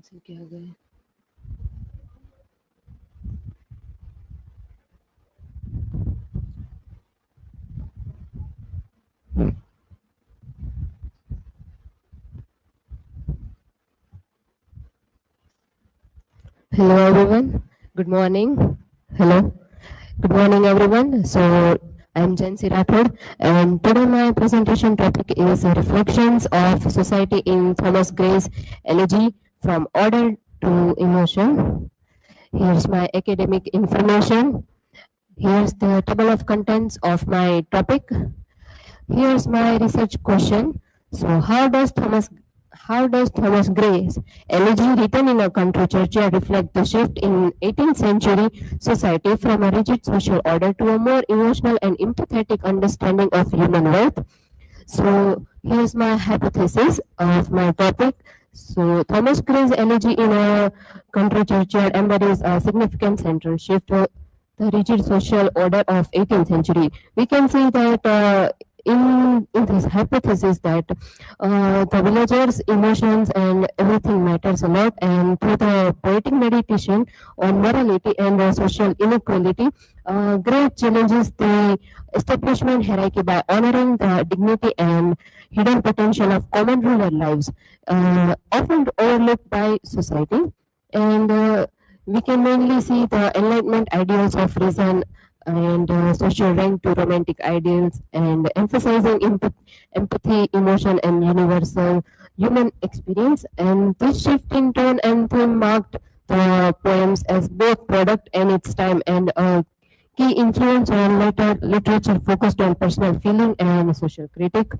से क्या गए? Hello everyone. Good morning. Hello. Good morning everyone. So I'm Jansi Rathod and today my presentation topic is reflections of society in Thomas Gray's Elegy from Order to Emotion. Here's my academic information. Here's the table of contents of my topic. Here's my research question. So how does Thomas Gray's Elegy written in a country churchyard reflect the shift in 18th century society from a rigid social order to a more emotional and empathetic understanding of human worth? So here's my hypothesis of my topic. So Thomas Gray's Elegy in a country churchyard embodies a significant central shift to the rigid social order of 18th century. We can see that in this hypothesis that the villagers' emotions and everything matters a lot, and through the poetic meditation on morality and social inequality, Gray challenges the establishment hierarchy by honoring the dignity and hidden potential of common rural lives, often overlooked by society. And we can mainly see the enlightenment ideals of reason and social rank to romantic ideals, and emphasizing empathy, emotion, and universal human experience. And this shift in tone and theme marked the poems as both product and its time, and a key influence on later literature focused on personal feeling and social critique.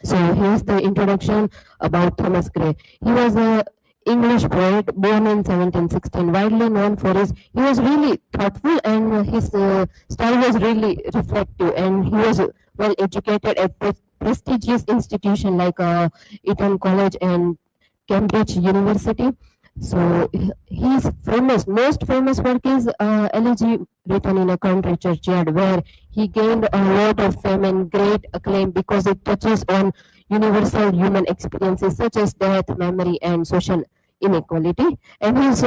So here's the introduction about Thomas Gray. He was a English poet born in 1716, widely known for he was really thoughtful, and his style was really reflective, and he was well educated at prestigious institutions like Eton College and Cambridge University. So his most famous work is Elegy Written in a Country Churchyard, where he gained a lot of fame and great acclaim because it touches on universal human experiences such as death, memory, and social inequality. And his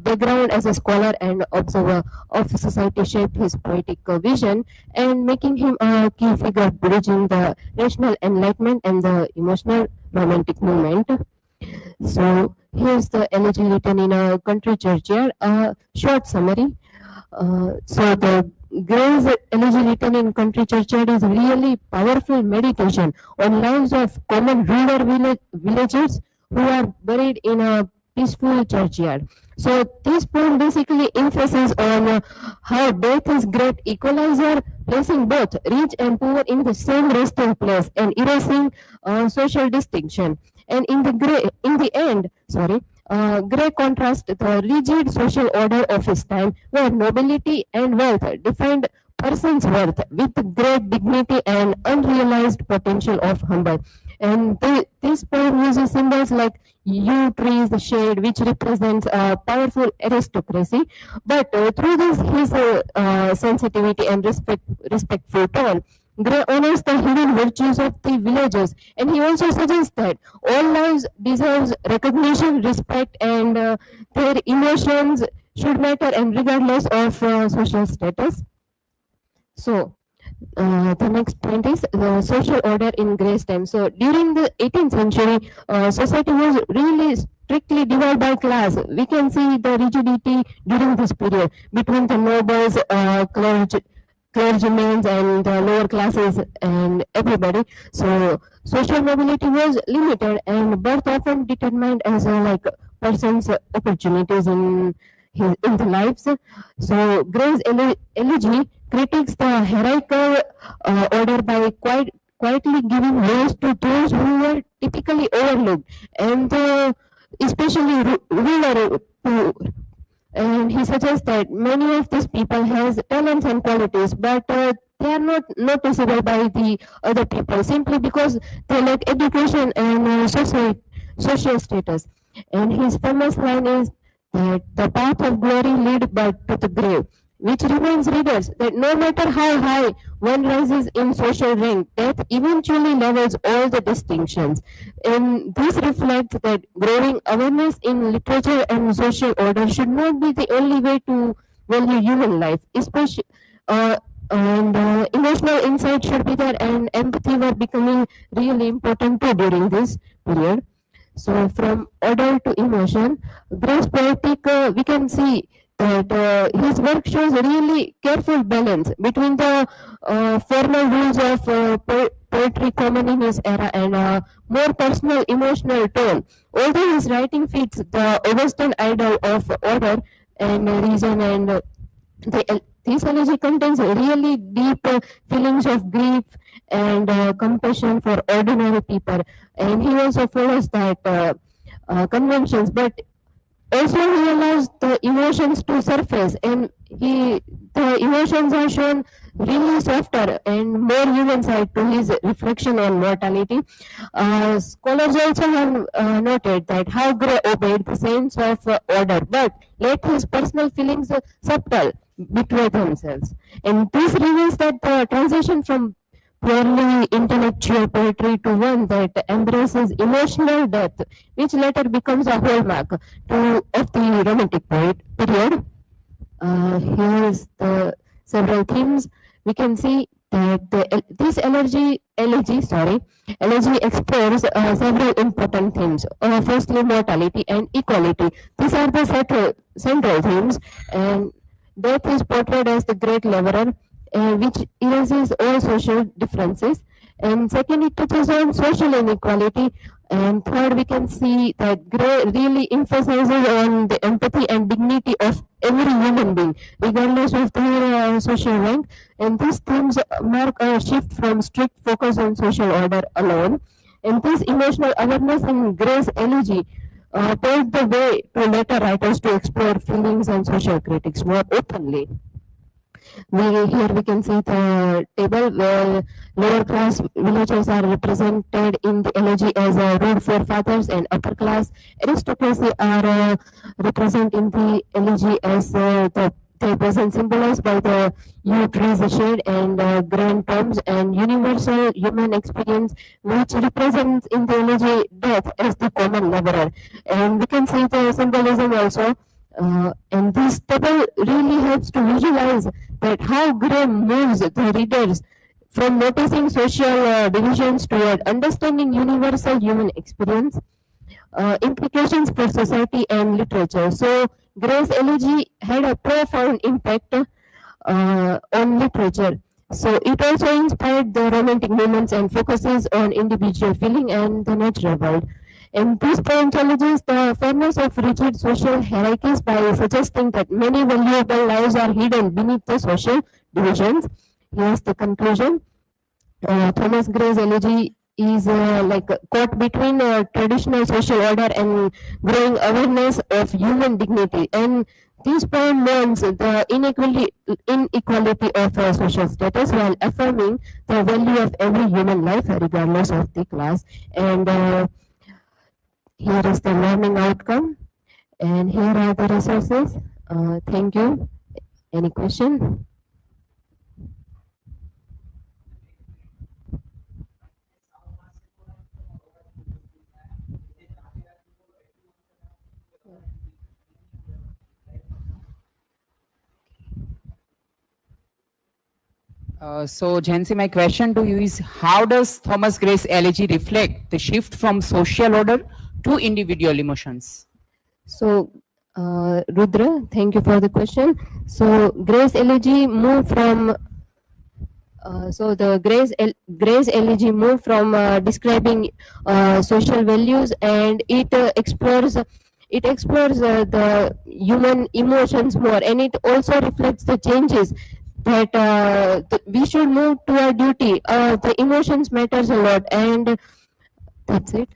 background as a scholar and observer of society shaped his poetic vision, and making him a key figure bridging the rational enlightenment and the emotional romantic movement. So here's the elegy written in a country churchyard. A short summary. So the Gray's Elegy written in country churchyard is really powerful meditation on lives of common rural villagers who are buried in a peaceful churchyard. So this poem basically emphasizes on how death is great equalizer, placing both rich and poor in the same resting place and erasing social distinction. And in the end, Gray contrasts the rigid social order of his time, where nobility and wealth defined person's worth with great dignity and unrealized potential of humble. And this poem uses symbols like yew trees, the shade, which represents a powerful aristocracy. But through this, his sensitivity and respectful tone, Gray honors the hidden virtues of the villagers, and he also suggests that all lives deserves recognition, respect, and their emotions should matter, and regardless of social status. So, the next point is the social order in Gray's time. So, during the 18th century, society was really strictly divided by class. We can see the rigidity during this period between the nobles, clergymen, and the lower classes, and everybody. So social mobility was limited, and birth often determined as like person's opportunities in the lives. So Gray's elegy critiques the hierarchical order by quietly giving voice to those who were typically overlooked, and especially rural poor. And he suggests that many of these people has talents and qualities, but they are not noticeable by the other people simply because they lack education and social status. And his famous line is that the path of glory lead but to the grave. which reminds readers that no matter how high one rises in social rank, death eventually levels all the distinctions. And this reflects that growing awareness in literature and social order should not be the only way to value human life, especially uh, and emotional insight should be there, and empathy were becoming really important too during this period. So from order to emotion, Grace Poetic, we can see that his work shows a really careful balance between the formal rules of poetry common in his era and more personal emotional tone. Although his writing fits the Western ideal of order and reason, and this elegy contains really deep feelings of grief and compassion for ordinary people, and he also follows that conventions, but also he allows the emotions to surface, and the emotions are shown really softer and more human side to his reflection on mortality. Scholars also have noted that how Gray obeyed the sense of order, but let his personal feelings subtle betray themselves, and this reveals that the transition from purely intellectual poetry to one that embraces emotional depth, which later becomes a hallmark of the Romantic period. Here is the several themes. We can see that this elegy explores several important themes. Firstly, mortality and equality. These are the central themes, and death is portrayed as the great leveler, which erases all social differences. And second, it touches on social inequality. And third, we can see that Gray really emphasizes on the empathy and dignity of every human being, regardless of their social rank. And these themes mark a shift from strict focus on social order alone. And this emotional awareness in Gray's elegy paved the way to later writers to explore feelings and social critics more openly. Here we can see the table where lower class villagers are represented in the elegy as rude forefathers, and upper class aristocracy are represented in the elegy as the present symbolized by the yew trees, the shade, and grand tombs, and universal human experience, which represents in the elegy death as the common laborer. And we can see the symbolism also. And this table really helps to visualize that how Gray moves the readers from noticing social divisions toward understanding universal human experience, implications for society and literature. So Gray's elegy had a profound impact on literature. So it also inspired the romantic movements and focuses on individual feeling and the natural world. And this poem challenges the fairness of rigid social hierarchies by suggesting that many valuable lives are hidden beneath the social divisions. Here's the conclusion. Thomas Gray's elegy is like caught between traditional social order and growing awareness of human dignity. And this poem mourns the inequality of social status while affirming the value of every human life, regardless of the class. And here is the learning outcome, and here are the resources. Thank you. Any question? So, Jhansi, my question to you is, how does Thomas Gray's elegy reflect the shift from social order to individual emotions? So, Rudra, thank you for the question. So, Gray's elegy moved from Gray's elegy moved from describing social values, and it explores the human emotions more, and it also reflects the changes that we should move to our duty. The emotions matters a lot, and that's it.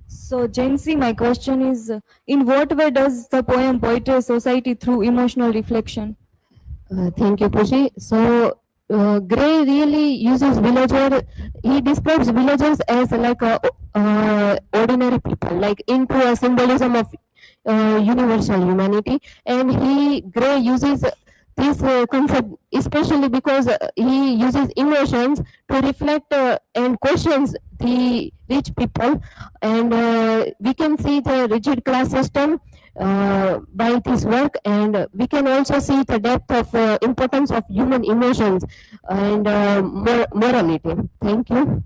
So, Jency, my question is, in what way does the poem portray society through emotional reflection? Thank you, Pushi. So, Gray really uses villager. He describes villagers as like ordinary people, like into a symbolism of universal humanity. And Gray uses this concept especially because he uses emotions to reflect and questions the rich people, and we can see the rigid class system by this work, and we can also see the depth of importance of human emotions and morality. Thank you.